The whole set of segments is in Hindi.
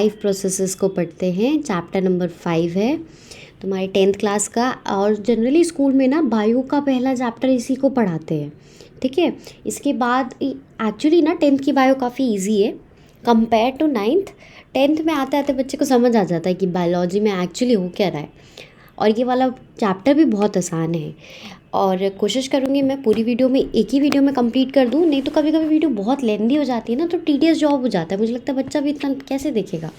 लाइफ प्रोसेसेस को पढ़ते हैं। चैप्टर नंबर 5 है तुम्हारी 10th क्लास का। और जनरली स्कूल में ना बायो का पहला चैप्टर इसी को पढ़ाते हैं, ठीक है। इसके बाद एक्चुअली ना 10th की बायो काफ़ी इजी है कंपेयर टू 9th। 10th में आते आते बच्चे को समझ आ जाता है कि बायोलॉजी में एक्चुअली हो क्या रहा है, और ये वाला चैप्टर भी बहुत आसान है। और कोशिश करूँगी मैं पूरी वीडियो में एक ही वीडियो में कंप्लीट कर दूँ, नहीं तो कभी कभी वीडियो बहुत लेंदी हो जाती है ना, तो टीडियस जॉब हो जाता है। मुझे लगता है बच्चा भी इतना कैसे देखेगा।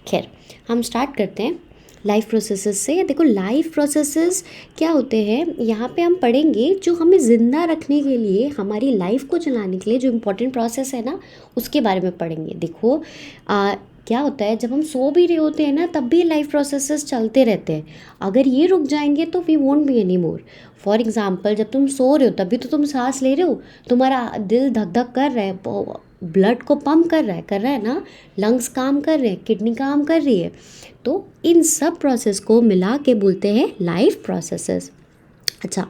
खैर, हम स्टार्ट करते हैं लाइफ प्रोसेसेस से। देखो, लाइफ प्रोसेसेस क्या होते हैं, यहाँ पे हम पढ़ेंगे जो हमें ज़िंदा रखने के लिए, हमारी लाइफ को चलाने के लिए जो इम्पोर्टेंट प्रोसेस है ना, उसके बारे में पढ़ेंगे। देखो क्या होता है, जब हम सो भी रहे होते हैं ना, तब भी लाइफ प्रोसेसेस चलते रहते हैं। अगर ये रुक जाएंगे तो we won't be any more. For example, जब तुम सो रहे हो तभी तो तुम सांस ले रहे हो, तुम्हारा दिल धक धक कर रहा है, ब्लड को पंप कर रहा है ना, लंग्स काम कर रहे हैं, किडनी काम कर रही है। तो इन सब प्रोसेस को मिला के बोलते हैं लाइफ प्रोसेसेस। अच्छा,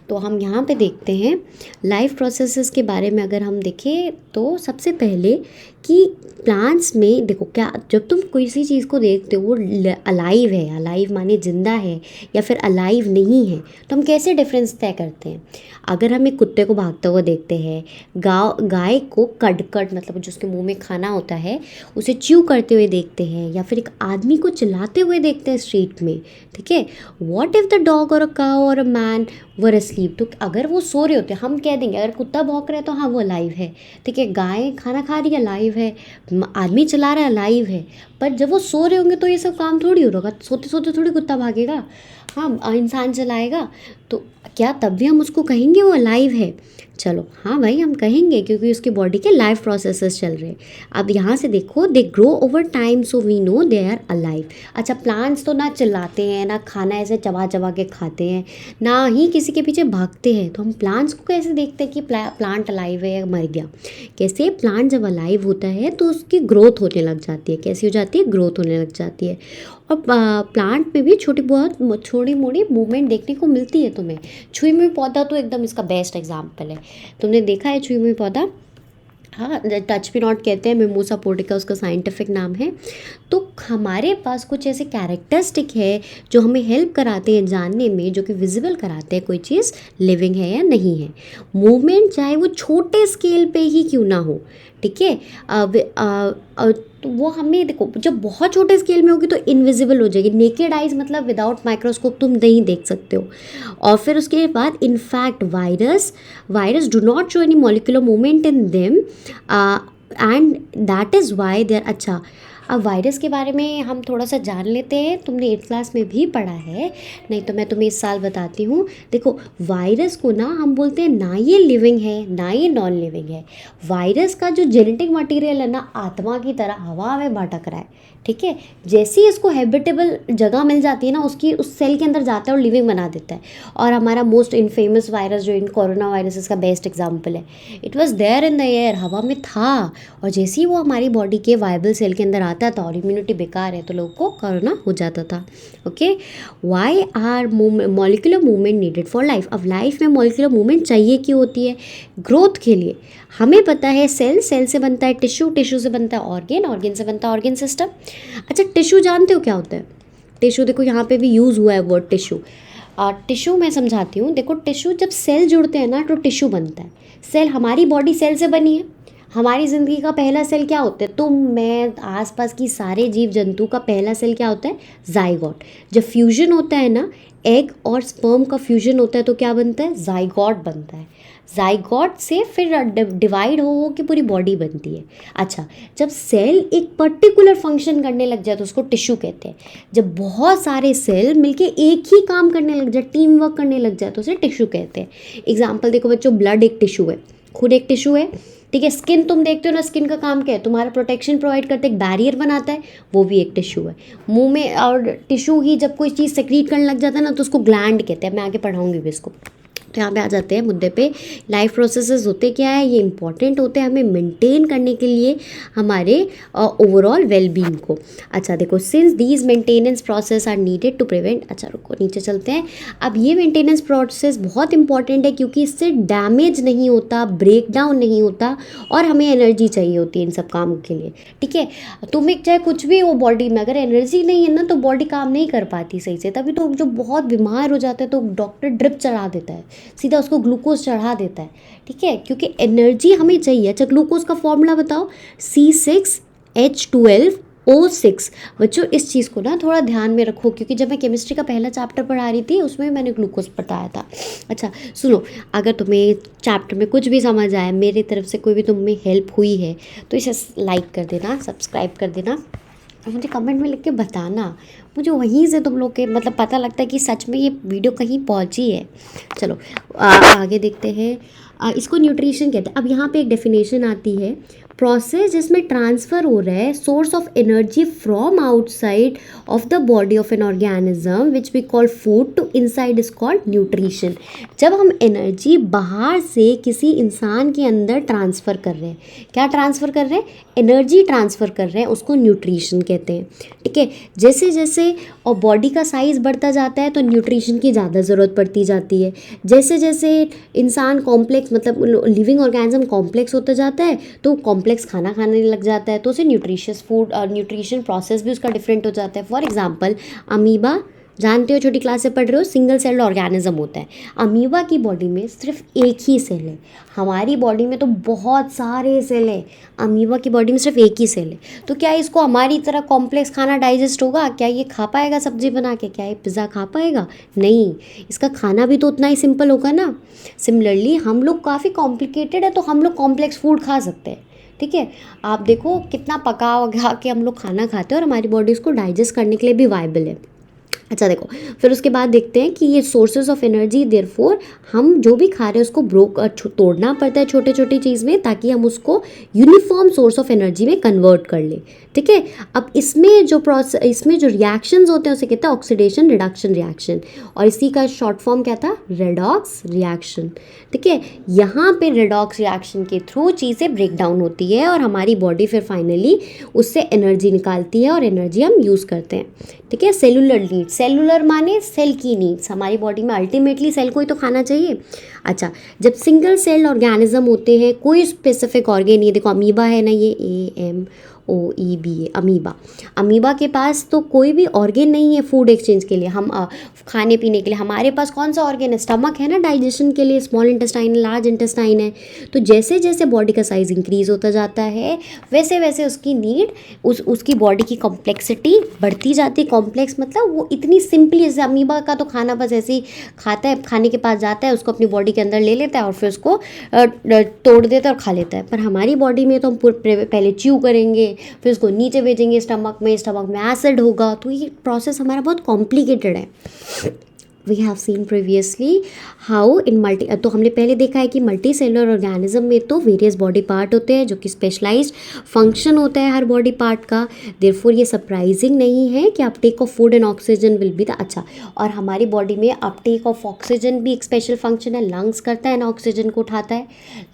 तो हम यहाँ पे देखते हैं लाइफ प्रोसेसेस के बारे में। अगर हम देखें तो सबसे पहले कि प्लांट्स में देखो, क्या जब तुम किसी चीज़ को देखते हो वो अलाइव है, अलाइव माने जिंदा है या फिर अलाइव नहीं है, तो हम कैसे डिफरेंस तय करते हैं। अगर हम एक कुत्ते को भागता हुआ देखते हैं, गाय को कड़कड़ मतलब जो उसके मुंह में खाना होता है उसे च्यू करते हुए देखते हैं, या फिर एक आदमी को चिल्लाते हुए देखते हैं स्ट्रीट में, ठीक है। व्हाट इफ़ द डॉग और अ काउ और अ मैन वर अस्लीप, तो अगर वो सो रहे होते हैं हम कह देंगे, अगर कुत्ता भौंक रहा है तो हाँ वो अलाइव है, ठीक है। गाय खाना खा रही है, अलाइव है। आदमी चला रहा है, अलाइव है। पर जब वो सो रहे होंगे तो ये सब काम थोड़ी हो रहा होगा। सोते सोते थोड़ी कुत्ता भागेगा, हाँ इंसान चलाएगा, तो क्या तब भी हम उसको कहेंगे वो अलाइव है? चलो हाँ भाई, हम कहेंगे, क्योंकि उसकी बॉडी के लाइफ प्रोसेसेस चल रहे हैं। अब यहाँ से देखो, they grow over time so we know they are alive. अच्छा, प्लांट्स तो ना चिल्लाते हैं, ना खाना ऐसे चबा चबा के खाते हैं, ना ही किसी के पीछे भागते हैं, तो हम प्लांट्स को कैसे देखते हैं कि प्लांट अलाइव है या मर गया? कैसे, प्लांट जब अलाइव होता है तो उसकी ग्रोथ होने लग जाती है। कैसी हो जाती है? ग्रोथ होने लग जाती है। और प्लांट में भी छोटी बहुत छोटी मोटी मूवमेंट देखने को मिलती है तुम्हें। छुई मुई पौधा तो एकदम इसका बेस्ट एग्जाम्पल है। तुमने देखा है छुई मुई पौधा? हाँ, टच मी नॉट कहते हैं, मिमोसा पोर्टिका उसका साइंटिफिक नाम है। तो हमारे पास कुछ ऐसे कैरेक्टरिस्टिक है जो हमें हेल्प कराते हैं जानने में, जो कि विजिबल कराते हैं कोई चीज़ लिविंग है या नहीं है। मूवमेंट चाहे वो छोटे स्केल पे ही क्यों ना हो, ठीक है। तो वो हमें देखो, जब बहुत छोटे स्केल में होगी तो इनविजिबल हो जाएगी, नेकेड आइज मतलब विदाउट माइक्रोस्कोप तुम नहीं देख सकते हो। और फिर उसके बाद in fact virus do not show any molecular movement in them, and that is why they are. अच्छा, अब वायरस के बारे में हम थोड़ा सा जान लेते हैं। तुमने 8th क्लास में भी पढ़ा है, नहीं तो मैं तुम्हें इस साल बताती हूँ। देखो, वायरस को ना हम बोलते हैं ना ये लिविंग है ना ये नॉन लिविंग है। वायरस का जो जेनेटिक मटेरियल है ना, आत्मा की तरह हवा में भटक रहा है, ठीक है। जैसे ही इसको हैबिटेबल जगह मिल जाती है ना, उसकी उस सेल के अंदर जाता है और लिविंग बना देता है। और हमारा मोस्ट इनफेमस वायरस जो इन कोरोना वायरस इसका बेस्ट एग्जाम्पल है। It was there in the air, हवा में था, और जैसे ही वो हमारी बॉडी के वायबल सेल के अंदर आता था और इम्यूनिटी बेकार है तो लोगों को कोरोना हो जाता था। Okay, why are molecular movement needed for life. अब लाइफ में मॉलिक्यूलर मूवमेंट चाहिए क्यों होती है? ग्रोथ के लिए। हमें पता है सेल से बनता है टिश्यू, टिश्यू से बनता है ऑर्गन से बनता है ऑर्गन सिस्टम। अच्छा, टिश्यू जानते हो क्या होता है? टिश्यू देखो, यहाँ पे भी यूज़ हुआ है वर्ड टिश्यू। टिश्यू मैं समझाती हूँ। देखो, टिश्यू जब सेल जुड़ते हैं ना तो टिश्यू बनता है। सेल, हमारी बॉडी सेल से बनी है। हमारी ज़िंदगी का पहला सेल क्या होता है? तुम, मैं, आसपास की सारे जीव जंतु का पहला सेल क्या होता है? जाइगोट। जब फ्यूजन होता है ना, एग और स्पर्म का फ्यूजन होता है तो क्या बनता है? जाइगोट बनता है। जाइगोट से फिर डिवाइड हो के पूरी बॉडी बनती है। अच्छा, जब सेल एक पर्टिकुलर फंक्शन करने लग जाए तो उसको टिश्यू कहते हैं। जब बहुत सारे सेल मिलके एक ही काम करने लग जाए, टीम वर्क करने लग जाए तो उसे टिश्यू कहते हैं। एग्जाम्पल देखो बच्चों, ब्लड एक टिश्यू है, खून एक टिश्यू है, ठीक है। स्किन तुम देखते हो ना, स्किन का काम क्या है? तुम्हारा प्रोटेक्शन प्रोवाइड करते, एक बैरियर बनाता है, वो भी एक टिश्यू है। मुंह में और टिश्यू ही जब कोई चीज़ सेक्रीट करने लग जाता है ना तो उसको ग्लैंड कहते हैं। मैं आगे पढ़ाऊंगी भी इसको। तो यहाँ पे आ जाते हैं मुद्दे पे। लाइफ प्रोसेसेस होते क्या है, ये इंपॉर्टेंट होते हैं हमें मेंटेन करने के लिए हमारे ओवरऑल वेलबींग को। अच्छा देखो, since these maintenance process are needed to prevent, अच्छा रुको नीचे चलते हैं। अब ये मेंटेनेंस प्रोसेस बहुत इंपॉर्टेंट है क्योंकि इससे डैमेज नहीं होता, ब्रेक डाउन नहीं होता और हमें एनर्जी चाहिए होती है इन सब कामों के लिए। ठीक है, तुम्हें चाहे कुछ भी हो बॉडी में, अगर एनर्जी नहीं है ना तो बॉडी काम नहीं कर पाती सही से। तभी तो जो बहुत बीमार हो जाता है तो डॉक्टर ड्रिप चढ़ा देता है, सीधा उसको ग्लूकोज चढ़ा देता है। ठीक है, क्योंकि एनर्जी हमें चाहिए। अच्छा ग्लूकोज का फॉर्मूला बताओ, C6H12O6। बच्चों इस चीज़ को ना थोड़ा ध्यान में रखो क्योंकि जब मैं केमिस्ट्री का पहला चैप्टर पढ़ा रही थी उसमें मैंने ग्लूकोज बताया था। अच्छा सुनो, अगर तुम्हें चैप्टर में कुछ भी समझ आया, मेरी तरफ से कोई भी तुम्हें हेल्प हुई है तो इसे लाइक कर देना, सब्सक्राइब कर देना और मुझे कमेंट में लिख के बताना। मुझे वहीं से तुम लोग के मतलब पता लगता है कि सच में ये वीडियो कहीं पहुंची है। चलो आगे देखते हैं। इसको न्यूट्रिशन कहते हैं। अब यहाँ पे एक डेफिनेशन आती है, प्रोसेस जिसमें ट्रांसफ़र हो रहा है source of energy from outside of the body of an organism which we call food to inside is called nutrition. जब हम एनर्जी बाहर से किसी इंसान के अंदर ट्रांसफ़र कर रहे हैं, क्या ट्रांसफ़र कर रहे हैं, एनर्जी ट्रांसफ़र कर रहे हैं, उसको न्यूट्रिशन कहते हैं। ठीक है, जैसे जैसे और बॉडी का साइज़ बढ़ता जाता है तो न्यूट्रिशन की ज़्यादा ज़रूरत पड़ती जाती है। जैसे जैसे इंसान कॉम्प्लेक्स मतलब लिविंग ऑर्गेनिज्म कॉम्प्लेक्स होता जाता है तो कॉम्प्लेक्स खाना खाने लग जाता है, तो उसे न्यूट्रिशियस फूड और न्यूट्रिशन प्रोसेस भी उसका डिफरेंट हो जाता है। फॉर एग्जांपल अमीबा, जानते हो छोटी क्लास से पढ़ रहे हो, सिंगल सेल्ड ऑर्गेनिज्म होता है। अमीबा की बॉडी में सिर्फ एक ही सेल है, हमारी बॉडी में तो बहुत सारे सेल हैं, अमीबा की बॉडी में सिर्फ एक ही सेल है। तो क्या इसको हमारी तरह कॉम्प्लेक्स खाना डाइजेस्ट होगा? क्या ये खा पाएगा सब्जी बना के? क्या ये पिज़्ज़ा खा पाएगा? नहीं, इसका खाना भी तो उतना ही सिंपल होगा ना। सिमिलरली हम लोग काफ़ी कॉम्प्लिकेटेड है तो हम लोग कॉम्प्लेक्स फूड खा सकते हैं। ठीक है, आप देखो कितना पका वगा के हम लोग खाना खाते हैं और हमारी बॉडी उसको डाइजेस्ट करने के लिए भी वायबल है। अच्छा देखो, फिर उसके बाद देखते हैं कि ये सोर्सेज ऑफ एनर्जी, देयरफॉर हम जो भी खा रहे हैं उसको तोड़ना पड़ता है छोटे छोटी चीज़ में ताकि हम उसको यूनिफॉर्म सोर्स ऑफ एनर्जी में कन्वर्ट कर लें। ठीक है, अब इसमें जो रिएक्शंस होते हैं उसे कहते हैं ऑक्सीडेशन रिडक्शन रिएक्शन, और इसी का शॉर्ट फॉर्म क्या था, रेडॉक्स रिएक्शन। ठीक है, यहाँ पे रेडॉक्स रिएक्शन के थ्रू चीज़ें ब्रेक डाउन होती है और हमारी बॉडी फिर फाइनली उससे एनर्जी निकालती है और एनर्जी हम यूज़ करते हैं। ठीक है, सेलुलर नीड्स, सेलुलर माने सेल की नीड्स, हमारी बॉडी में अल्टीमेटली सेल को ही तो खाना चाहिए। अच्छा, जब सिंगल सेल ऑर्गेनिज्म होते हैं, कोई स्पेसिफिक ऑर्गेन, ये देखो अमीबा है ना, ये AMOEBA अमीबा, अमीबा के पास तो कोई भी ऑर्गेन नहीं है फूड एक्सचेंज के लिए, हम खाने पीने के लिए। हमारे पास कौन सा ऑर्गेन है, स्टमक है ना, डाइजेशन के लिए स्मॉल इंटेस्टाइन लार्ज इंटेस्टाइन है। तो जैसे जैसे बॉडी का साइज इंक्रीज होता जाता है वैसे वैसे उसकी नीड उसकी बॉडी की कॉम्प्लेक्सिटी बढ़ती जाती है। कॉम्प्लेक्स मतलब वो इतनी सिंपली, जैसे अमीबा का तो खाना बस ऐसे ही खाता है, खाने के पास जाता है, उसको अपनी बॉडी के अंदर ले लेता है और फिर उसको तोड़ देता है और खा लेता है। पर हमारी बॉडी में तो हम पहले च्यू करेंगे, फिर उसको नीचे भेजेंगे स्टमक में एसिड होगा, तो ये प्रोसेस हमारा बहुत कॉम्प्लिकेटेड है। We have seen previously how in multi, तो हमने पहले देखा है कि मल्टी सेलुलर ऑर्गेनिज्म में तो वेरियस बॉडी पार्ट होते हैं जो कि स्पेशलाइज्ड फंक्शन होता है हर बॉडी पार्ट का। देयरफॉर ये सरप्राइजिंग नहीं है कि Uptake of food and oxygen will be the, अच्छा, और हमारी बॉडी में अपटेक ऑफ ऑक्सीजन भी एक स्पेशल फंक्शन है, लंग्स करता है ना, ऑक्सीजन को उठाता है,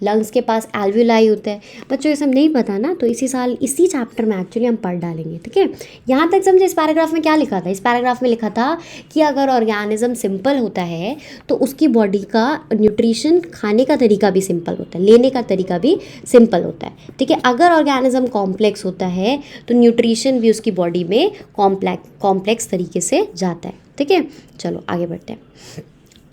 लंग्स के पास एल्वियोलाई होता है। बच्चों ये सब नहीं पता ना, तो इसी साल इसी चैप्टर में एक्चुअली हम पढ़ डालेंगे। ठीक है, यहाँ तक समझे। इस पैराग्राफ में क्या लिखा था, इस पैराग्राफ में लिखा था कि अगर ऑर्गेनिज्म सिंपल होता है तो उसकी बॉडी का न्यूट्रिशन खाने का तरीका भी सिंपल होता है, लेने का तरीका भी सिंपल होता है। ठीक है, अगर ऑर्गेनिज्म कॉम्प्लेक्स होता है तो न्यूट्रिशन भी उसकी बॉडी में कॉम्प्लेक्स तरीके से जाता है। ठीक है, चलो आगे बढ़ते हैं।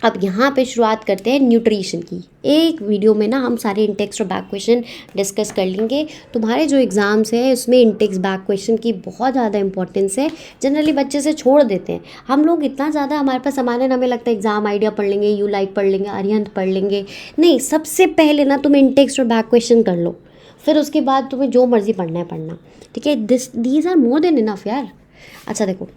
अब यहाँ पे शुरुआत करते हैं न्यूट्रिशन की। एक वीडियो में ना हम सारे इंटेक्स और बैक क्वेश्चन डिस्कस कर लेंगे। तुम्हारे जो एग्ज़ाम्स हैं उसमें इंटेक्स बैक क्वेश्चन की बहुत ज़्यादा इंपॉर्टेंस है। जनरली बच्चे से छोड़ देते हैं हम लोग, इतना ज़्यादा हमारे पास सामान है, हमें लगता है एग्ज़ाम आइडिया पढ़ लेंगे, यू लाइक पढ़ लेंगे, अरिहंत पढ़ लेंगे। नहीं, सबसे पहले ना तुम इंटेक्स और बैक क्वेश्चन कर लो, फिर उसके बाद तुम्हें जो मर्ज़ी पढ़ना है पढ़ना। ठीक है, these are more than enough यार। अच्छा देखो,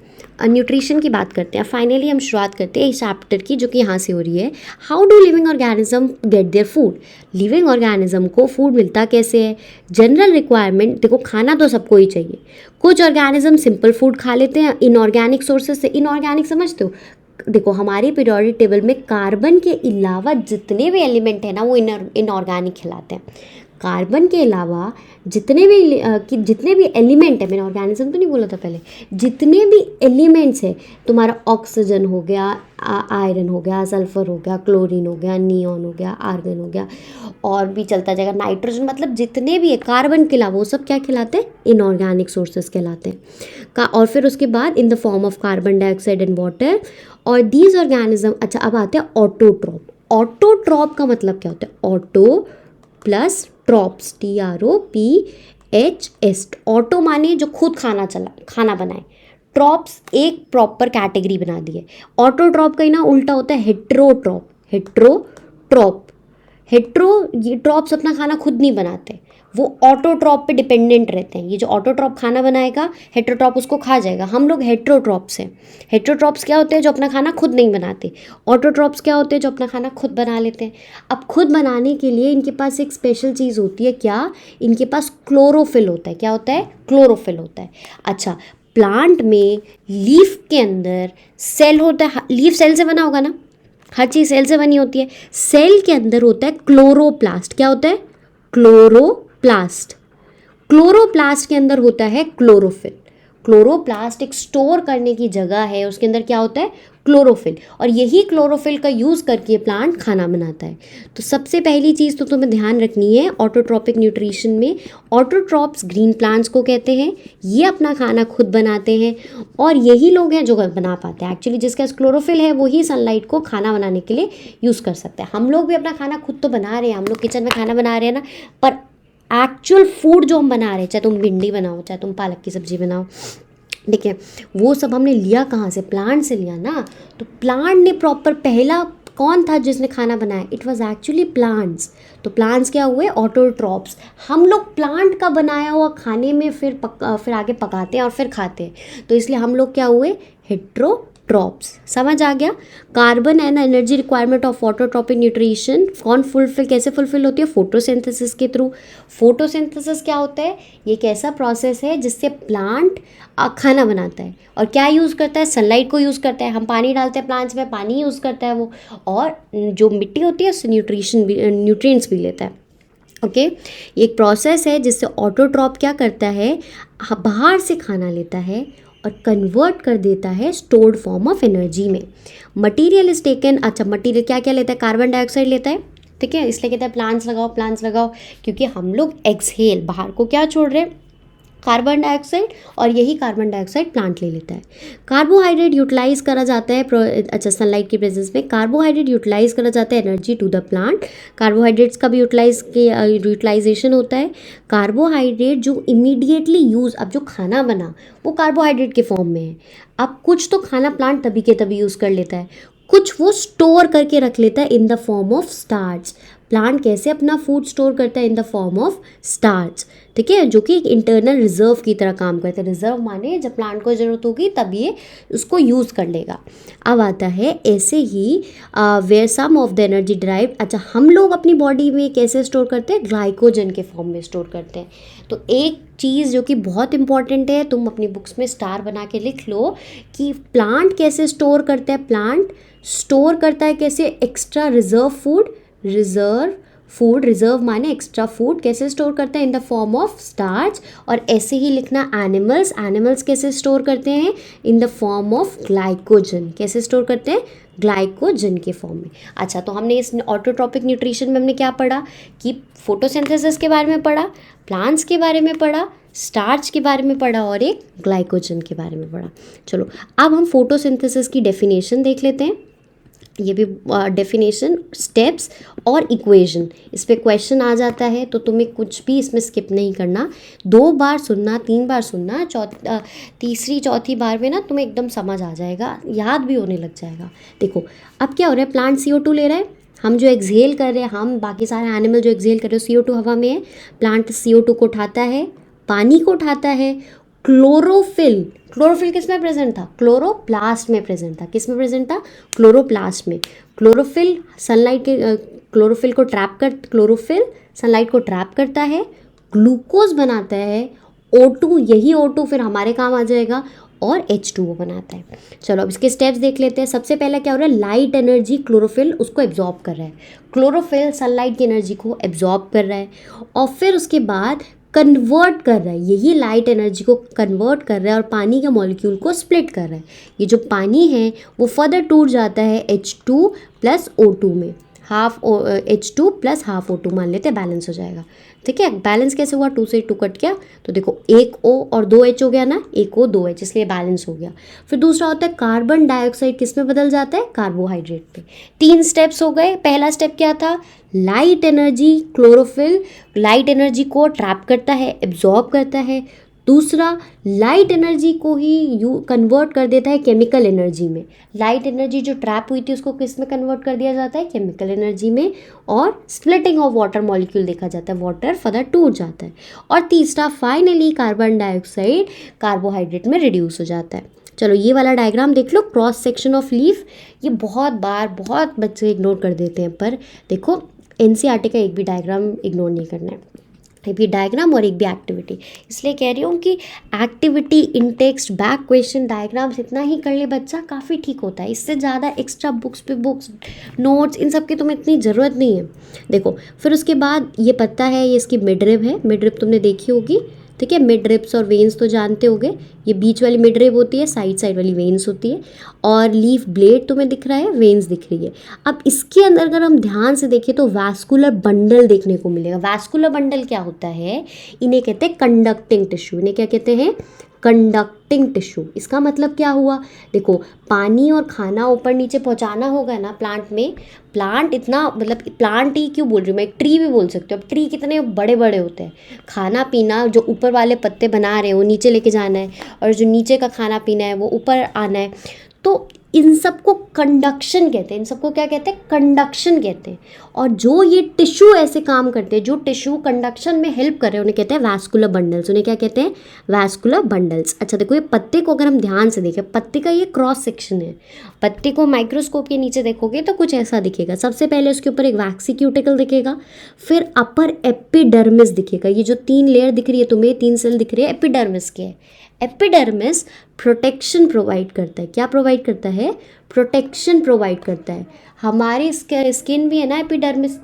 न्यूट्रिशन की बात करते हैं। फाइनली हम शुरुआत करते हैं इस चैप्टर की जो कि यहाँ से हो रही है। How do living organism gate their food, living organism को फूड मिलता कैसे है। जनरल रिक्वायरमेंट, देखो खाना तो सबको ही चाहिए। कुछ ऑर्गेनिज्म सिंपल फूड खा लेते हैं इनऑर्गेनिक सोर्सेज से। इनऑर्गेनिक समझते हो, देखो हमारे पीरियोडिक टेबल में कार्बन के अलावा जितने भी एलिमेंट है ना वो इनऑर्गेनिक कहलाते हैं। कार्बन के अलावा जितने भी एलिमेंट है, मैंने ऑर्गेनिज्म तो नहीं बोला था पहले, जितने भी एलिमेंट्स है, तुम्हारा ऑक्सीजन हो गया, आयरन हो गया, सल्फर हो गया, क्लोरीन हो गया, नियॉन हो गया, आर्गन हो गया, और भी चलता जाएगा, नाइट्रोजन, मतलब जितने भी है कार्बन के अलावा वो सब क्या कहलाते हैं? इनऑर्गेनिक सोर्सेस कहलाते हैं। और फिर उसके बाद in the form of carbon dioxide and water. और दीज ऑर्गेनिज्म, अच्छा अब आते हैं ऑटोट्रॉप। ऑटोट्रॉप का मतलब क्या होता है? Auto plus trophs, TROPHS। Auto माने जो खुद खाना बनाए, ट्रॉप्स एक प्रॉपर कैटेगरी बना दी है। ऑटोट्रॉप का ही ना उल्टा होता है हेट्रोट्रॉप। ये ट्रॉप्स अपना खाना खुद नहीं बनाते, वो ऑटोट्रॉप पे डिपेंडेंट रहते हैं। ये जो ऑटोट्रॉप खाना बनाएगा, हेट्रोट्रॉप उसको खा जाएगा। हम लोग हेट्रोट्रॉप्स हैं। हेट्रोट्रॉप्स क्या होते हैं? जो अपना खाना खुद नहीं बनाते। ऑटोट्रॉप्स क्या होते हैं? जो अपना खाना खुद बना लेते हैं। अब खुद बनाने के लिए इनके पास एक स्पेशल चीज़ होती है। क्या? इनके पास क्लोरोफिल होता है। क्या होता है? क्लोरोफिल होता है। अच्छा, प्लांट में लीफ के अंदर सेल होता है। लीफ सेल से बना होगा ना, हर चीज़ सेल से बनी होती है। सेल के अंदर होता है क्लोरोप्लास्ट। क्या होता है? क्लोरोप्लास्ट। क्लोरोप्लास्ट के अंदर होता है क्लोरोफिल। क्लोरोप्लास्ट एक स्टोर करने की जगह है, उसके अंदर क्या होता है? क्लोरोफिल। और यही क्लोरोफिल का यूज़ करके प्लांट खाना बनाता है। तो सबसे पहली चीज़ तो तुम्हें ध्यान रखनी है ऑटोट्रॉपिक न्यूट्रिशन में, ऑटोट्रॉप्स ग्रीन प्लांट्स को कहते हैं। ये अपना खाना खुद बनाते हैं और यही लोग हैं जो बना पाते हैं। एक्चुअली जिसका क्लोरोफिल है वही सनलाइट को खाना बनाने के लिए यूज़ कर सकते हैं। हम लोग भी अपना खाना खुद तो बना रहे हैं, हम लोग किचन में खाना बना रहे हैं ना, पर एक्चुअल फूड जो हम बना रहे हैं, चाहे तुम भिंडी बनाओ, चाहे तुम पालक की सब्ज़ी बनाओ, ठीक है, वो सब हमने लिया कहाँ से? प्लांट से लिया ना। तो प्लांट ने प्रॉपर, पहला कौन था जिसने खाना बनाया? It was actually plants. तो प्लांट्स क्या हुए? ऑटोट्रॉप्स। हम लोग प्लांट का बनाया हुआ खाने में फिर आगे पकाते हैं और फिर खाते हैं, तो इसलिए हम लोग क्या हुए? हेट्रोट्रॉप्स। समझ आ गया? Carbon and energy requirement of autotrophic nutrition कैसे फुलफिल होती है? फोटोसिंथेसिस के थ्रू। फोटोसिंथेसिस क्या होता है? ये एक ऐसा प्रोसेस है जिससे प्लांट खाना बनाता है। और क्या यूज़ करता है? सनलाइट को यूज़ करता है। हम पानी डालते हैं प्लांट्स में, पानी यूज़ करता है वो, और जो मिट्टी होती है उससे न्यूट्रिएंट्स भी लेता है। ओके, ये एक प्रोसेस है जिससे ऑटोट्रॉप क्या करता है? बाहर से खाना लेता है और कन्वर्ट कर देता है स्टोर्ड फॉर्म ऑफ एनर्जी में। Material is taken. अच्छा, मटीरियल क्या क्या लेता है? कार्बन डाइऑक्साइड लेता है, ठीक है, इसलिए कहते हैं प्लांट्स लगाओ, क्योंकि हम लोग एक्सहेल, बाहर को क्या छोड़ रहे हैं? कार्बन डाइऑक्साइड, और यही कार्बन डाइऑक्साइड प्लांट ले लेता है। कार्बोहाइड्रेट यूटिलाइज करा जाता है अच्छा, सनलाइट की प्रेजेंस में कार्बोहाइड्रेट यूटिलाइज करा जाता है energy to the plant. Carbohydrates का भी यूटिलाइजेशन होता है। कार्बोहाइड्रेट जो इमीडिएटली यूज़, अब जो खाना बना वो कार्बोहाइड्रेट के फॉर्म में है। अब कुछ तो खाना प्लांट तभी के तभी यूज़ कर लेता है, कुछ वो स्टोर करके रख लेता है in the form of starch. Plant कैसे अपना फूड स्टोर करता है? In the form of starch, ठीक है, जो कि एक इंटरनल रिजर्व की तरह काम करता है। रिजर्व माने जब प्लांट को ज़रूरत होगी तब ये उसको यूज़ कर लेगा। अब आता है ऐसे ही where some of the energy drive. अच्छा, हम लोग अपनी बॉडी में कैसे स्टोर करते हैं? ग्लाइकोजन के फॉर्म में स्टोर करते हैं। तो एक चीज़ जो कि बहुत इंपॉर्टेंट है, तुम अपनी बुक्स में स्टार बना के लिख लो कि प्लांट कैसे स्टोर करता है। प्लांट स्टोर करता है कैसे? एक्स्ट्रा रिजर्व फूड, रिजर्व माने एक्स्ट्रा फूड, कैसे स्टोर करता है? In the form of starch. और ऐसे ही लिखना एनिमल्स कैसे स्टोर करते हैं? In the form of glycogen. कैसे स्टोर करते हैं? ग्लाइकोजन के फॉर्म में। अच्छा, तो हमने इस ऑटोट्रॉपिक न्यूट्रिशन में हमने क्या पढ़ा? कि फोटोसिंथेसिस के बारे में पढ़ा, प्लांट्स के बारे में पढ़ा, स्टार्च के बारे में पढ़ा, और एक ग्लाइकोजन के बारे में पढ़ा। चलो, अब हम फोटोसिंथेसिस की डेफिनेशन देख लेते हैं। ये भी डेफिनेशन, स्टेप्स और इक्वेशन, इस पे क्वेश्चन आ जाता है तो तुम्हें कुछ भी इसमें स्किप नहीं करना। 2 बार सुनना, 3 बार सुनना, तीसरी चौथी बार में ना तुम्हें एकदम समझ आ जाएगा, याद भी होने लग जाएगा। देखो अब क्या हो रहा है? प्लांट CO2 ले रहा है, हम जो एक्सहेल कर रहे हैं, हम बाकी सारे एनिमल जो एक्सहेल कर रहे हैं, CO2 हवा में है, प्लांट CO2 को उठाता है, पानी को उठाता है। क्लोरोफिल किस में प्रेजेंट था? क्लोरोप्लास्ट में प्रेजेंट था। किस में प्रेजेंट था? क्लोरोप्लास्ट में। क्लोरोफिल सनलाइट को ट्रैप करता है, ग्लूकोज बनाता है O2, यही O2 फिर हमारे काम आ जाएगा और H2O बनाता है। चलो अब इसके स्टेप्स देख लेते हैं। सबसे पहले क्या हो रहा है, लाइट एनर्जी क्लोरोफिल उसको एब्जॉर्ब कर रहा है। क्लोरोफिल सनलाइट की एनर्जी को एब्जॉर्ब कर रहा है और फिर उसके बाद कन्वर्ट कर रहा है, यही लाइट एनर्जी को कन्वर्ट कर रहा है और पानी के मॉलिक्यूल को स्प्लिट कर रहा है। ये जो पानी है वो फर्दर टूट जाता है H2 प्लस O2 में, half H2 plus half O2 मान लेते हैं, बैलेंस हो जाएगा। ठीक है, बैलेंस कैसे हुआ, 2 से 2 कट गया तो देखो एक O और 2 H हो गया ना, एक O 2 H, इसलिए बैलेंस हो गया। फिर दूसरा होता है कार्बन डाइऑक्साइड, किस में बदल जाता है, कार्बोहाइड्रेट पे। 3 स्टेप्स हो गए। पहला स्टेप क्या था, light energy chlorophyll light energy को ट्रैप करता है, एब्जॉर्ब करता है। दूसरा, लाइट एनर्जी को ही यू कन्वर्ट कर देता है केमिकल एनर्जी में। लाइट एनर्जी जो ट्रैप हुई थी उसको किस में कन्वर्ट कर दिया जाता है, केमिकल एनर्जी में। और स्प्लिटिंग ऑफ वाटर मॉलिक्यूल देखा जाता है, वाटर फर्दर टूट जाता है। और तीसरा, फाइनली कार्बन डाइऑक्साइड कार्बोहाइड्रेट में रिड्यूस हो जाता है। चलो ये वाला डायग्राम देख लो, क्रॉस सेक्शन ऑफ लीफ। ये बहुत बच्चे इग्नोर कर देते हैं, पर देखो एनसीईआरटी का एक भी डायग्राम इग्नोर नहीं करना है, एक भी डायग्राम और एक भी एक्टिविटी। इसलिए कह रही हूँ कि एक्टिविटी, इन टेक्स्ट, बैक क्वेश्चन, डायग्राम्स इतना ही कर ले बच्चा, काफ़ी ठीक होता है। इससे ज़्यादा एक्स्ट्रा बुक्स पे बुक्स, नोट्स, इन सब की तुम्हें इतनी ज़रूरत नहीं है। देखो फिर उसके बाद ये पत्ता है, ये इसकी मिड रिब है। मिड रिब तुमने देखी होगी, ठीक है। मिड रिब्स और वेन्स तो जानते होगे, ये बीच वाली मिड रिब होती है, साइड वाली वेन्स होती है। और लीफ ब्लेड तुम्हें दिख रहा है, वेन्स दिख रही है। अब इसके अंदर अगर हम ध्यान से देखें तो वैस्कुलर बंडल देखने को मिलेगा। वैस्कुलर बंडल क्या होता है, इन्हें कहते हैं कंडक्टिंग टिश्यू। इन्हें क्या कहते हैं, कंडक्टिंग टिश्यू। इसका मतलब क्या हुआ, देखो पानी और खाना ऊपर नीचे पहुंचाना होगा ना प्लांट में। प्लांट इतना, मतलब प्लांट ही क्यों बोल रही हूँ मैं, ट्री भी बोल सकते हो। अब ट्री कितने बड़े बड़े होते हैं, खाना पीना जो ऊपर वाले पत्ते बना रहे हैं वो नीचे लेके जाना है, और जो नीचे का खाना पीना है वो ऊपर आना है। तो इन सबको कंडक्शन कहते हैं, इन सबको क्या कहते हैं, कंडक्शन कहते हैं। और जो ये टिश्यू ऐसे काम करते हैं, जो टिश्यू कंडक्शन में हेल्प कर रहे हैं, उन्हें कहते हैं वैस्कुलर बंडल्स। उन्हें क्या कहते हैं, वैस्कुलर बंडल्स। अच्छा देखो, ये पत्ते को अगर हम ध्यान से देखें, पत्ते का ये क्रॉस सेक्शन है। पत्ते को माइक्रोस्कोप के नीचे देखोगे तो कुछ ऐसा दिखेगा। सबसे पहले उसके ऊपर एक वैक्सी क्यूटिकल दिखेगा, फिर अपर एपिडर्मिस दिखेगा। ये जो 3 लेयर दिख रही है तुम्हें, 3 सेल दिख रही है, एपिडर्मिस के है। एपिडर्मिस प्रोटेक्शन प्रोवाइड करता है। क्या प्रोवाइड करता है, प्रोटेक्शन प्रोवाइड करता है। हमारी स्किन भी है ना एपिडर्मिस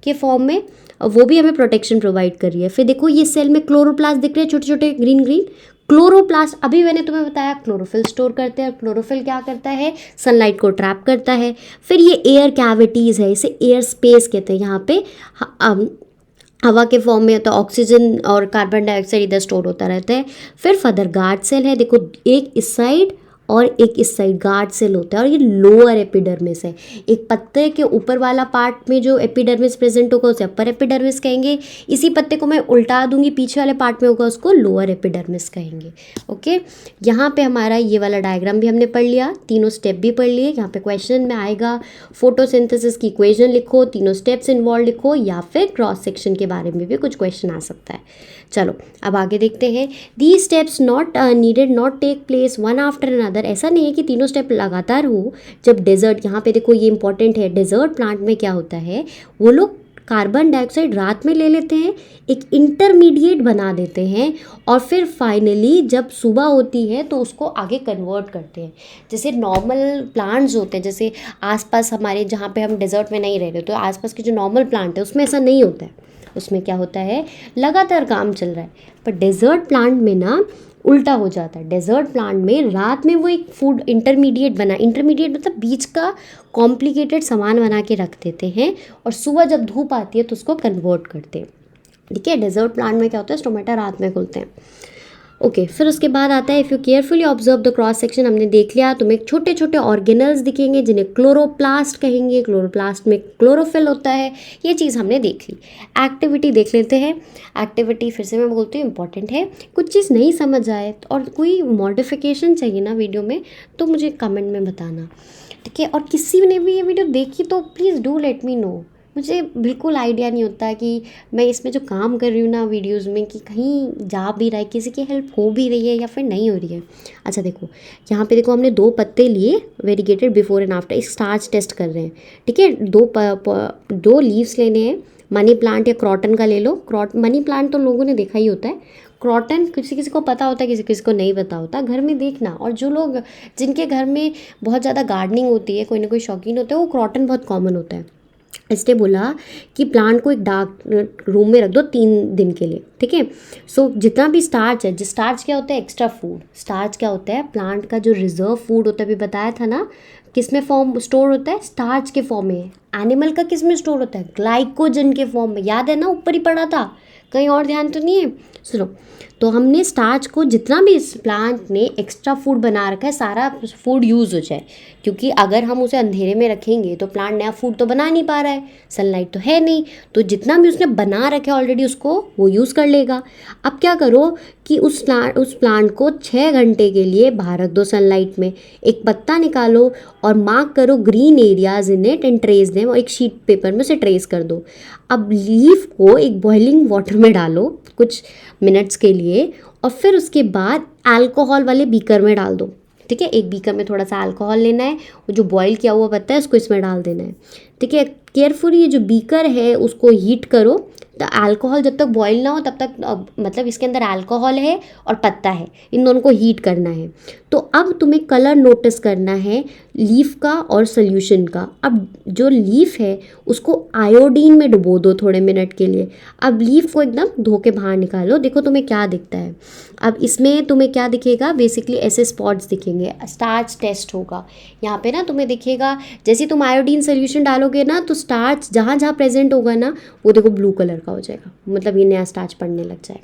के फॉर्म में, वो भी हमें प्रोटेक्शन प्रोवाइड कर रही है। फिर देखो ये सेल में क्लोरोप्लास्ट दिख रहे हैं, छोटे छोटे ग्रीन ग्रीन क्लोरोप्लास्ट। अभी मैंने तुम्हें बताया क्लोरोफिल स्टोर करते हैं, और क्लोरोफिल क्या करता है, सनलाइट को ट्रैप करता है। फिर ये एयर कैविटीज़ है, इसे एयर स्पेस कहते हैं। यहाँ पे हवा के फॉर्म में तो ऑक्सीजन और कार्बन डाइऑक्साइड इधर स्टोर होता रहता है। फिर फर्दर गार्ड सेल है, देखो एक इस साइड और एक इस साइड गार्ड सेल होता है, और ये लोअर एपिडर्मिस है। एक पत्ते के ऊपर वाला पार्ट में जो एपिडर्मिस प्रेजेंट होगा उसे अपर एपिडर्मिस कहेंगे। इसी पत्ते को मैं उल्टा दूंगी, पीछे वाले पार्ट में होगा उसको लोअर एपिडर्मिस कहेंगे। ओके, यहाँ पे हमारा ये वाला डायग्राम भी हमने पढ़ लिया, तीनों स्टेप भी पढ़ लिए। यहाँ पे क्वेश्चन में आएगा फोटोसिंथेसिस की इक्वेशन लिखो, तीनों स्टेप्स इन्वॉल्व लिखो, या फिर क्रॉस सेक्शन के बारे में भी कुछ क्वेश्चन आ सकता है। चलो अब आगे देखते हैं। The steps not needed not take place one after another. ऐसा नहीं है कि तीनों स्टेप लगातार हो। जब डेजर्ट, यहाँ पे देखो ये इंपॉर्टेंट है, डेजर्ट प्लांट में क्या होता है, वो लोग कार्बन डाइऑक्साइड रात में ले लेते हैं, एक इंटरमीडिएट बना देते हैं, और फिर फाइनली जब सुबह होती है तो उसको आगे कन्वर्ट करते हैं। जैसे नॉर्मल प्लांट्स होते हैं, जैसे आसपास हमारे जहाँ पे हम डेजर्ट में नहीं रह रहे, तो आसपास के जो नॉर्मल प्लांट है उसमें ऐसा नहीं होता है। उसमें क्या होता है, लगातार काम चल रहा है। पर डेजर्ट प्लांट में ना उल्टा हो जाता है। डेजर्ट प्लांट में रात में वो एक फूड इंटरमीडिएट मतलब बीच का कॉम्प्लिकेटेड सामान बना के रख देते हैं, और सुबह जब धूप आती है तो उसको कन्वर्ट करते हैं। ठीक है, डेजर्ट प्लांट में क्या होता है, स्टोमेटा रात में खुलते हैं। ओके, फिर उसके बाद आता है if you carefully observe the cross section. हमने देख लिया, तुम्हें छोटे छोटे ऑर्गेनल्स दिखेंगे जिन्हें क्लोरोप्लास्ट कहेंगे। क्लोरोप्लास्ट में क्लोरोफिल होता है, ये चीज़ हमने देख ली। एक्टिविटी देख लेते हैं। एक्टिविटी फिर से मैं बोलती हूँ इंपॉर्टेंट है। कुछ चीज़ नहीं समझ आए और कोई मॉडिफिकेशन चाहिए ना वीडियो में, तो मुझे कमेंट में बताना, ठीक है। और किसी ने भी ये वीडियो देखी तो please do let me know. मुझे बिल्कुल आइडिया नहीं होता कि मैं इसमें जो काम कर रही हूँ ना वीडियोज़ में, कि कहीं जा भी रहा है, किसी की हेल्प हो भी रही है या फिर नहीं हो रही है। अच्छा देखो, यहाँ पे देखो हमने 2 पत्ते लिए, वेरीगेटेड बिफोर एंड आफ्टर, एक स्टार्च टेस्ट कर रहे हैं। ठीक है, 2 लीव्स लेने हैं। मनी प्लांट या क्रॉटन का ले लो। मनी प्लांट तो लोगों ने देखा ही होता है, क्रॉटन किसी किसी को पता होता है, किसी किसी को नहीं पता होता, घर में देखना। और जो लोग जिनके घर में बहुत ज़्यादा गार्डनिंग होती है, कोई ना कोई शौकीन होता है, वो क्रॉटन बहुत कॉमन होता है। इसने बोला कि प्लांट को एक डार्क रूम में रख दो 3 दिन के लिए, ठीक है। सो जितना भी स्टार्च है, जो स्टार्च क्या होता है, एक्स्ट्रा फूड। स्टार्च क्या होता है, प्लांट का जो रिजर्व फूड होता है, अभी बताया था ना, किस में फॉर्म स्टोर होता है, स्टार्च के फॉर्म में। एनिमल का किस में स्टोर होता है, ग्लाइकोजन के फॉर्म में। याद है ना, ऊपर ही पढ़ा था, कहीं और ध्यान तो नहीं है। सुनो, तो हमने स्टार्च को जितना भी इस प्लांट ने एक्स्ट्रा फूड बना रखा है, सारा फूड यूज़ हो जाए, क्योंकि अगर हम उसे अंधेरे में रखेंगे तो प्लांट नया फूड तो बना नहीं पा रहा है, सनलाइट तो है नहीं, तो जितना भी उसने बना रखा है ऑलरेडी उसको वो यूज़ कर लेगा। अब क्या करो कि उस प्लांट को 6 घंटे के लिए बाहर रख दो सनलाइट में। एक पत्ता निकालो और मार्क करो green areas in it and trace them, और एक शीट पेपर में से ट्रेस कर दो। अब लीफ को एक बॉइलिंग वाटर में डालो कुछ मिनट्स के लिए, और फिर उसके बाद अल्कोहल वाले बीकर में डाल दो, ठीक है। एक बीकर में थोड़ा सा अल्कोहल लेना है, वो जो बॉईल किया हुआ पत्ता है उसको इसमें डाल देना है, ठीक है। केयरफुली ये जो बीकर है उसको हीट करो। तो अल्कोहल जब तक बॉईल ना हो तब तक मतलब इसके अंदर अल्कोहल है और पत्ता है, इन दोनों को हीट करना है। तो अब तुम्हें कलर नोटिस करना है लीफ का और सोल्यूशन का। अब जो लीफ है उसको आयोडीन में डुबो दो थोड़े मिनट के लिए। अब लीफ को एकदम धो के बाहर निकालो, देखो तुम्हें क्या दिखता है। अब इसमें तुम्हें क्या दिखेगा, बेसिकली ऐसे स्पॉट्स दिखेंगे, स्टार्च टेस्ट होगा यहाँ पे ना। तुम्हें दिखेगा जैसे तुम आयोडीन सोल्यूशन डालोगे ना, तो स्टार्च जहाँ जहाँ प्रेजेंट होगा ना, वो देखो ब्लू कलर का हो जाएगा, मतलब ये नया स्टार्च पड़ने लग जाएगा,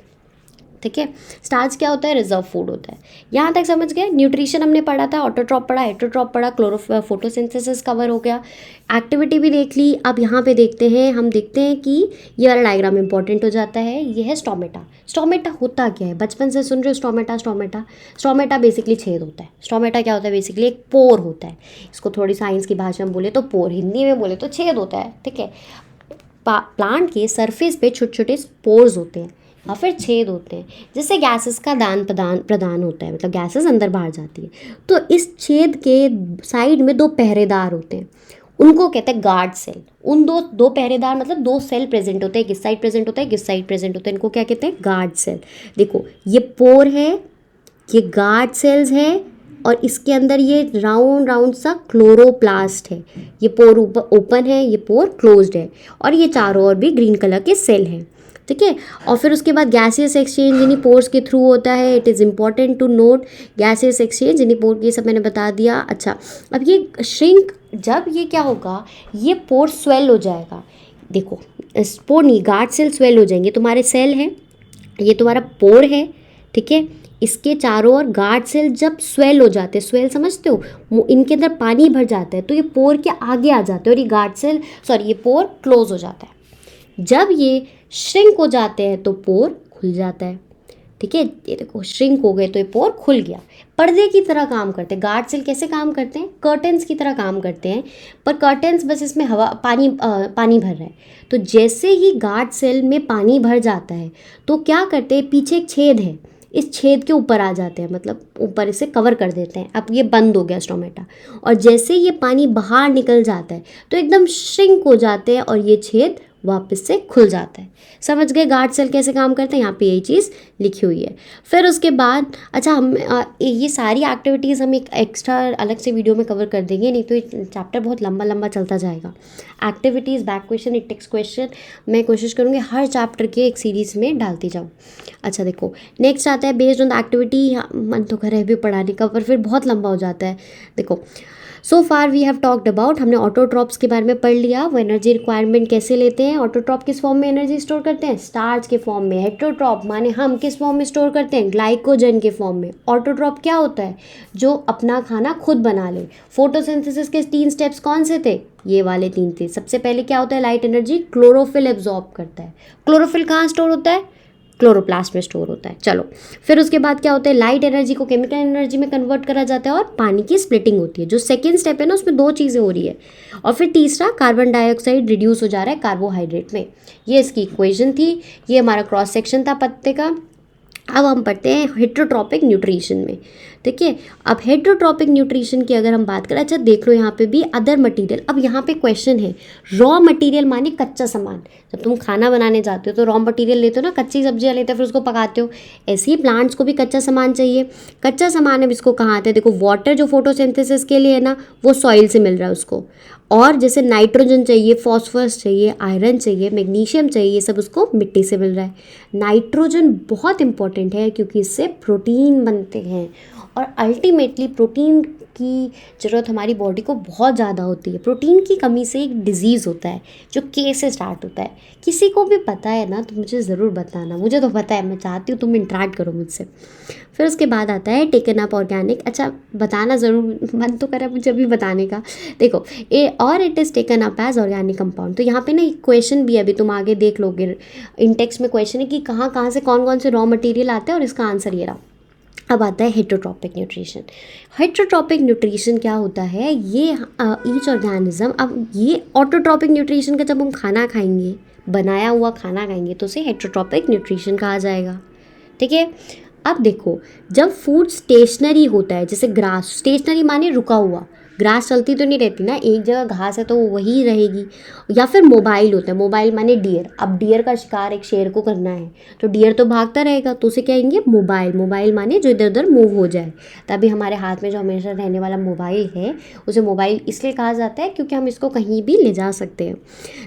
ठीक है। स्टार्च क्या होता है, रिजर्व फूड होता है। यहाँ तक समझ गए। न्यूट्रिशन हमने पढ़ा था, ऑटोट्रॉप पढ़ा, हेटरोट्रॉप पढ़ा, फोटोसिंथेसिस कवर हो गया, एक्टिविटी भी देख ली। अब यहाँ पे देखते हैं, हम देखते हैं कि ये वाला डायग्राम इंपॉर्टेंट हो जाता है। ये है स्टोमेटा। स्टोमेटा होता क्या है, बचपन से सुन रहे हो स्टोमेटा स्टोमेटा। स्टोमेटा बेसिकली छेद होता है। स्टोमेटा क्या होता है, बेसिकली एक पोर होता है। इसको थोड़ी साइंस की भाषा में बोले तो पोर, हिंदी में बोले तो छेद होता है, ठीक है। प्लांट के सरफेस पे छोटे छोटे स्पोर्स होते हैं या फिर छेद होते हैं, जिससे गैसेस का दान प्रदान होता है, मतलब गैसेस अंदर बाहर जाती है। तो इस छेद के साइड में 2 पहरेदार होते हैं, उनको कहते हैं गार्ड सेल। उन दो पहरेदार मतलब 2 सेल प्रेजेंट होते हैं, किस साइड प्रेजेंट होता है, किस साइड प्रेजेंट होता है, इनको क्या कहते हैं, गार्ड सेल। देखो ये पोर है, ये गार्ड सेल्स है, और इसके अंदर ये राउंड राउंड सा क्लोरोप्लास्ट है। ये पोर ओपन है, ये पोर क्लोज्ड है, और ये चारों ओर भी ग्रीन कलर के सेल हैं, ठीक है। और फिर उसके बाद गैसियस एक्सचेंज इन्हीं पोर्स के थ्रू होता है। It is important to note gaseous exchange इन्हीं पोर, ये सब मैंने बता दिया। अच्छा, अब ये श्रिंक, जब ये क्या होगा, ये पोर स्वेल हो जाएगा। देखो पोर नहीं, गार्ड सेल स्वेल हो जाएंगे। तुम्हारे सेल हैं, ये तुम्हारा पोर है, ठीक है। इसके चारों ओर गार्ड सेल जब स्वेल हो जाते हैं, स्वेल समझते हो, इनके अंदर पानी भर जाता है, तो ये पोर के आगे आ जाते हैं और ये गार्ड सेल ये पोर क्लोज हो जाता है। जब ये श्रिंक हो जाते हैं तो पोर खुल जाता है, ठीक है। ये देखो श्रिंक हो गए तो ये पोर खुल गया। पर्दे की तरह काम करते हैं गार्ड सेल। कैसे काम करते हैं, कर्टन्स की तरह काम करते हैं, पर कर्टन्स बस इसमें हवा पानी भर रहा है। तो जैसे ही गार्ड सेल में पानी भर जाता है तो क्या करते हैं, पीछे एक छेद है, इस छेद के ऊपर आ जाते हैं, मतलब ऊपर इसे कवर कर देते हैं। अब ये बंद हो गया स्टोमेटा, और जैसे ये पानी बाहर निकल जाता है तो एकदम श्रिंक हो जाते हैं और ये छेद वापस से खुल जाता है। समझ गए गार्ड सेल कैसे काम करते हैं, यहाँ पे यही चीज़ लिखी हुई है। फिर उसके बाद अच्छा, हम ये सारी एक्टिविटीज़ हम एक एक्स्ट्रा अलग से वीडियो में कवर कर देंगे, नहीं तो ये चैप्टर बहुत लंबा लंबा चलता जाएगा। Activities, back question, it takes question मैं कोशिश करूँगी हर चैप्टर के एक सीरीज़ में डालती जाऊँ। अच्छा देखो, नेक्स्ट आता है बेस्ड ऑन द एक्टिविटी। मन तो कर है भी पढ़ाने का, पर फिर बहुत लंबा हो जाता है। देखो, so far we have talked about, हमने ऑटोट्रॉप्स के बारे में पढ़ लिया, वो एनर्जी रिक्वायरमेंट कैसे लेते हैं। ऑटोट्रॉप किस फॉर्म में एनर्जी स्टोर करते हैं, स्टार्च के फॉर्म में। हेटरोट्रॉप माने हम किस फॉर्म में स्टोर करते हैं, ग्लाइकोजन के फॉर्म में। ऑटोट्रॉप क्या होता है, जो अपना खाना खुद बना ले। फोटोसिंथेसिस के 3 स्टेप्स कौन से थे, ये वाले 3 थे। सबसे पहले क्या होता है, लाइट एनर्जी क्लोरोफिल एब्जॉर्ब करता है। क्लोरोफिल कहाँ स्टोर होता है, क्लोरोप्लास्ट में स्टोर होता है। चलो, फिर उसके बाद क्या होता है, लाइट एनर्जी को केमिकल एनर्जी में कन्वर्ट करा जाता है और पानी की स्प्लिटिंग होती है। जो सेकेंड स्टेप है ना, उसमें 2 चीज़ें हो रही है। और फिर तीसरा, कार्बन डाइऑक्साइड रिड्यूस हो जा रहा है कार्बोहाइड्रेट में। ये इसकी इक्वेशन थी, ये हमारा क्रॉस सेक्शन था पत्ते का। अब हम पढ़ते हैं हेट्रोट्रॉपिक न्यूट्रिशन में। ठीक है, अब हेट्रोट्रॉपिक न्यूट्रिशन की अगर हम बात करें, अच्छा देख लो यहाँ पे भी अदर मटेरियल। अब यहाँ पे क्वेश्चन है, रॉ मटेरियल माने कच्चा सामान। जब तुम खाना बनाने जाते हो तो रॉ मटेरियल लेते हो ना, कच्ची सब्जियाँ लेते हो फिर उसको पकाते हो। ऐसे ही प्लांट्स को भी कच्चा सामान चाहिए। कच्चा सामान अब इसको कहाँ आते हैं, देखो वाटर जो फोटोसिंथेसिस के लिए है ना, वो सॉइल से मिल रहा है उसको। और जैसे नाइट्रोजन चाहिए, फॉस्फोरस चाहिए, आयरन चाहिए, मैग्नीशियम चाहिए, ये सब उसको मिट्टी से मिल रहा है। नाइट्रोजन बहुत इंपॉर्टेंट है क्योंकि इससे प्रोटीन बनते हैं, और अल्टीमेटली प्रोटीन की ज़रूरत हमारी बॉडी को बहुत ज़्यादा होती है। प्रोटीन की कमी से एक डिज़ीज़ होता है जो के से स्टार्ट होता है। किसी को भी पता है ना तो मुझे ज़रूर बताना, मुझे तो पता है, मैं चाहती हूँ तुम इंटरेक्ट करो मुझसे। फिर उसके बाद आता है टेकन अप ऑर्गेनिक। अच्छा बताना ज़रूर, मन तो करा मुझे अभी बताने का। देखो और it is taken up as organic compound. तो यहाँ पे ना एक क्वेश्चन भी अभी तुम आगे देख लोगे, इन टेक्स्ट में क्वेश्चन है कि कहाँ कहाँ से कौन कौन से रॉ मटेरियल आते हैं, और इसका आंसर ये रहा। अब आता है हेट्रोट्रॉपिक न्यूट्रिशन। हेट्रोट्रॉपिक न्यूट्रिशन क्या होता है, ये ईच ऑर्गेनिज्म, अब ये ऑटोट्रॉपिक न्यूट्रिशन का जब हम खाना खाएंगे, बनाया हुआ खाना खाएंगे तो उसे हेट्रोट्रॉपिक न्यूट्रिशन कहा जाएगा। ठीक है, अब देखो जब फूड स्टेशनरी होता है, जैसे ग्रास, स्टेशनरी माने रुका हुआ, ग्रास चलती तो नहीं रहती ना, एक जगह घास है तो वो वही रहेगी। या फिर मोबाइल होता है, मोबाइल माने डियर। अब डियर का शिकार एक शेर को करना है तो डियर तो भागता रहेगा, तो उसे कहेंगे मोबाइल। मोबाइल माने जो इधर उधर मूव हो जाए। तभी हमारे हाथ में जो हमेशा रहने वाला मोबाइल है उसे मोबाइल इसलिए कहा जाता है क्योंकि हम इसको कहीं भी ले जा सकते हैं।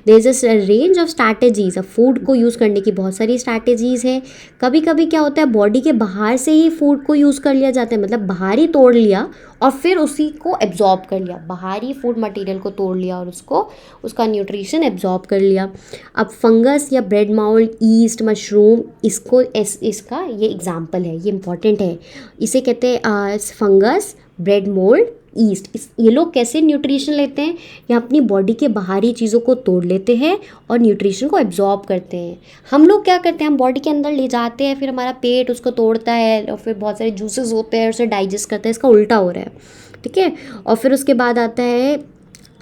There is a range of strategies. अब फूड को यूज़ करने की बहुत सारी स्ट्रैटेजीज़ है। कभी कभी क्या होता है, बॉडी के बाहर से ही फूड को यूज़ कर लिया जाता है, मतलब बाहर ही तोड़ लिया और फिर उसी को एब्जॉर्ब कर लिया, बाहरी फूड मटेरियल को तोड़ लिया और उसको उसका न्यूट्रिशन एब्जॉर्ब कर लिया। अब फंगस या ब्रेड माउल्ड, ईस्ट, मशरूम, इसको इसका ये एग्जांपल है, ये इंपॉर्टेंट है। इसे कहते हैं फंगस, ब्रेड मोल्ड, ईस्ट। ये लोग कैसे न्यूट्रिशन लेते हैं, या अपनी बॉडी के बाहरी चीज़ों को तोड़ लेते हैं और न्यूट्रिशन को एब्जॉर्ब करते हैं। हम लोग क्या करते हैं, हम बॉडी के अंदर ले जाते हैं, फिर हमारा पेट उसको तोड़ता है और फिर बहुत सारे जूसेस होते हैं उसे डाइजेस्ट करता है। इसका उल्टा हो रहा है। ठीक है, और फिर उसके बाद आता है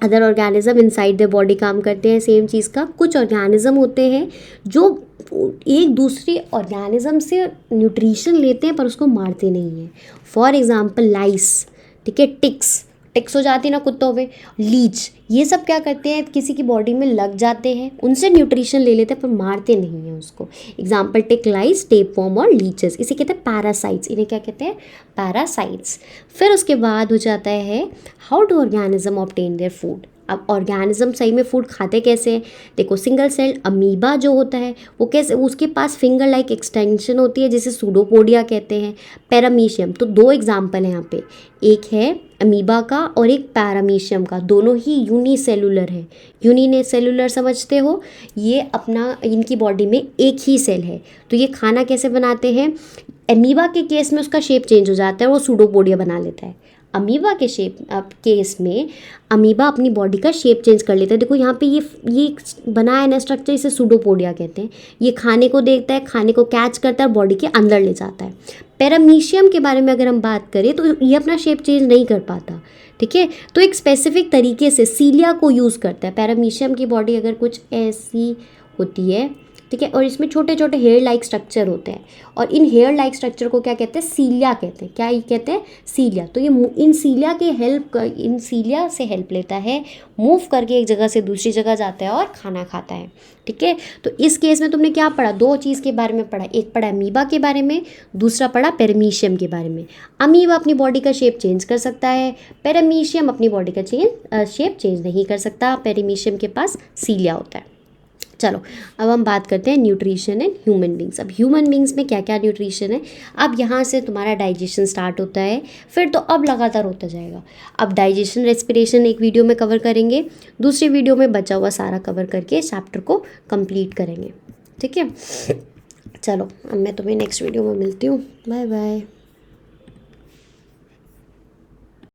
other organism inside the body काम करते हैं सेम चीज़ का। कुछ ऑर्गेनिज्म होते हैं जो एक दूसरे ऑर्गेनिज्म से न्यूट्रिशन लेते हैं पर उसको मारते नहीं हैं। फॉर एग्जांपल लाइस, ठीक है, टिक्स, टिक्स हो जाती है ना कुत्तों में, लीच, ये सब क्या करते हैं, किसी की बॉडी में लग जाते हैं, उनसे न्यूट्रिशन ले लेते हैं पर मारते नहीं हैं उसको। एग्जाम्पल टिक, लाइस, टेपवॉर्म और लीचेस, इसे कहते हैं पैरासाइट्स। इन्हें क्या कहते हैं, पैरासाइट्स। फिर उसके बाद हो जाता है how do organism obtain their food. अब ऑर्गेनिज्म सही में फूड खाते कैसे हैं, देखो सिंगल सेल अमीबा जो होता है वो कैसे, उसके पास फिंगर लाइक एक्सटेंशन होती है जिसे सूडोपोडिया कहते हैं। पैरामीशियम, तो दो एग्जाम्पल हैं यहाँ पे, एक है अमीबा का और एक पैरामीशियम का, दोनों ही यूनिसेलुलर है। यूनिसेलुलर समझते हो, ये अपना इनकी बॉडी में एक ही सेल है। तो ये खाना कैसे बनाते हैं, अमीबा के केस में उसका शेप चेंज हो जाता है, वो सूडोपोडिया बना लेता है। अमीबा के केस में अमीबा अपनी बॉडी का शेप चेंज कर लेता है। देखो यहाँ पे ये बना है ना स्ट्रक्चर, इसे सूडोपोडिया कहते हैं। ये खाने को देखता है, खाने को कैच करता है और बॉडी के अंदर ले जाता है। पैरामीशियम के बारे में अगर हम बात करें तो ये अपना शेप चेंज नहीं कर पाता। ठीक है, तो एक स्पेसिफिक तरीके से सीलिया को यूज़ करता है। पैरामीशियम की बॉडी अगर कुछ ऐसी होती है, ठीक है, और इसमें छोटे छोटे हेयर लाइक स्ट्रक्चर होते हैं, और इन हेयर लाइक स्ट्रक्चर को क्या कहते हैं, सीलिया कहते हैं। क्या ये कहते हैं, सीलिया। तो ये इन सीलिया से हेल्प लेता है, मूव करके एक जगह से दूसरी जगह जाता है और खाना खाता है। ठीक है, तो इस केस में तुमने क्या पढ़ा, दो चीज़ के बारे में पढ़ा, एक पढ़ा अमीबा के बारे में, दूसरा पढ़ा पैरामीशियम के बारे में। अमीबा अपनी बॉडी का शेप चेंज कर सकता है, पैरामीशियम अपनी बॉडी का शेप चेंज नहीं कर सकता। पैरामीशियम के पास सीलिया होता है। चलो अब हम बात करते हैं न्यूट्रिशन एंड ह्यूमन बींग्स। अब ह्यूमन बींग्स में क्या क्या न्यूट्रिशन है, अब यहाँ से तुम्हारा डाइजेशन स्टार्ट होता है, फिर तो अब लगातार होता जाएगा। अब डाइजेशन, रेस्पिरेशन एक वीडियो में कवर करेंगे, दूसरी वीडियो में बचा हुआ सारा कवर करके चैप्टर को कंप्लीट करेंगे। ठीक है, चलो अब मैं तुम्हें नेक्स्ट वीडियो में मिलती हूँ। Bye bye.